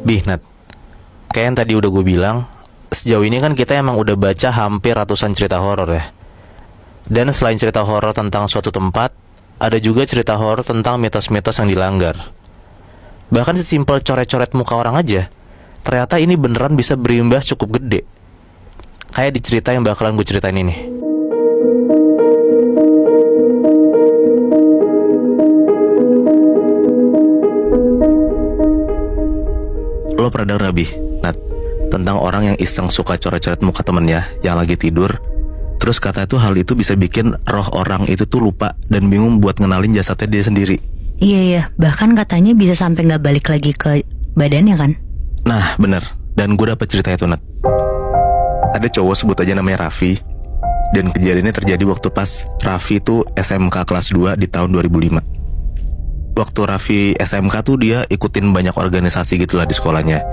Nat, kayak yang tadi udah gue bilang, sejauh ini kan kita emang udah baca hampir ratusan cerita horor ya. Dan selain cerita horor tentang suatu tempat, ada juga cerita horor tentang mitos-mitos yang dilanggar. Bahkan sesimpel coret-coret muka orang aja, ternyata ini beneran bisa berimbas cukup gede. Kayak di cerita yang bakalan gue ceritain ini. Lo pernah denger Bi, Nat, tentang orang yang iseng suka coret-coret muka temennya yang lagi tidur. Terus kata itu hal itu bisa bikin roh orang itu tuh lupa dan bingung buat ngenalin jasadnya dia sendiri. Iya, bahkan katanya bisa sampai gak balik lagi ke badannya kan? Nah bener, dan gue dapet cerita itu Nat. Ada cowok sebut aja namanya Raffi. Dan kejadiannya terjadi waktu pas Raffi itu SMK kelas 2 di tahun 2005. Waktu Raffi SMK tuh dia ikutin banyak organisasi gitulah di sekolahnya.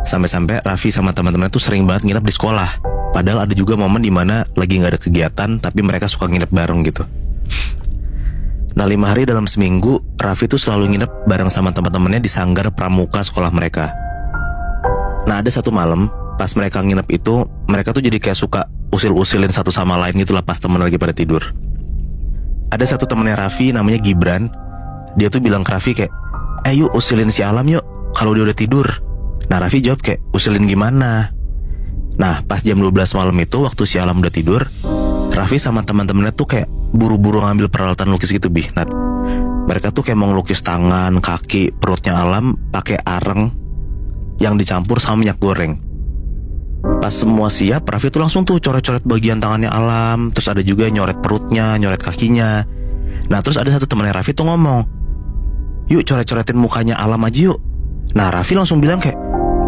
Sampai-sampai Raffi sama teman-temannya tuh sering banget nginep di sekolah. Padahal ada juga momen dimana lagi gak ada kegiatan tapi mereka suka nginep bareng gitu. Nah 5 hari dalam seminggu Raffi tuh selalu nginep bareng sama teman-temannya di sanggar pramuka sekolah mereka. Nah ada satu malam pas mereka nginep itu, mereka tuh jadi kayak suka usil-usilin satu sama lain gitu lah pas temen lagi pada tidur. Ada satu temennya Raffi namanya Gibran. Dia tuh bilang ke Raffi kayak, yuk usilin si Alam yuk kalau dia udah tidur. Nah Raffi jawab kayak, usilin gimana? Nah pas jam 12 malam itu waktu si Alam udah tidur, Raffi sama teman-temannya tuh kayak buru-buru ngambil peralatan lukis gitu Bi, Nat. Mereka tuh kayak mau ngelukis tangan, kaki, perutnya Alam pakai areng yang dicampur sama minyak goreng. Pas semua siap, Raffi tuh langsung tuh coret-coret bagian tangannya Alam. Terus ada juga nyoret perutnya, nyoret kakinya. Nah terus ada satu temannya Raffi tuh ngomong, yuk coret-coretin mukanya Alam aja yuk. Nah Raffi langsung bilang kayak,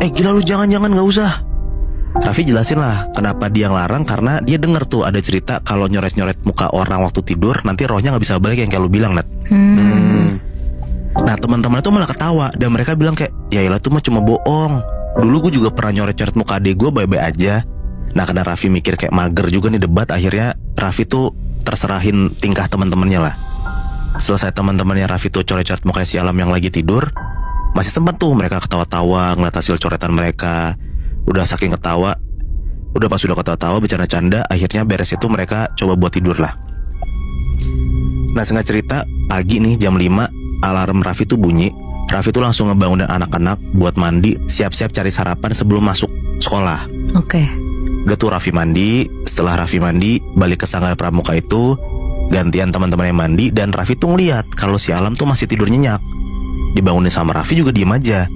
gila lu jangan-jangan gak usah. Raffi jelasin lah kenapa dia ngelarang, karena dia denger tuh ada cerita kalau nyoret-nyoret muka orang waktu tidur nanti rohnya gak bisa balik yang kayak lu bilang Nat. Nah teman-teman tuh malah ketawa dan mereka bilang kayak, yaelah tuh mah cuma bohong. Dulu gue juga pernah nyoret-nyoret muka adek gue baik-baik aja. Nah karena Raffi mikir kayak mager juga nih debat, akhirnya Raffi tuh terserahin tingkah teman-temannya lah. Selesai teman-temannya Raffi tuh coret-coret mukanya si Alam yang lagi tidur, masih sempat tuh mereka ketawa-tawa ngeliat hasil coretan mereka. Udah saking ketawa, pas udah ketawa-tawa bercanda-canda, akhirnya beres itu mereka coba buat tidur lah. Nah singkat cerita, pagi nih jam 5 alarm Raffi tuh bunyi. Raffi tuh langsung ngebangunin anak-anak buat mandi, siap-siap cari sarapan sebelum masuk sekolah. Oke. Udah tuh Raffi mandi. Setelah Raffi mandi, balik ke sanggar pramuka itu, gantian teman-temannya mandi. Dan Raffi tuh ngeliat kalau si Alam tuh masih tidur nyenyak. Dibangunin sama Raffi juga diem aja.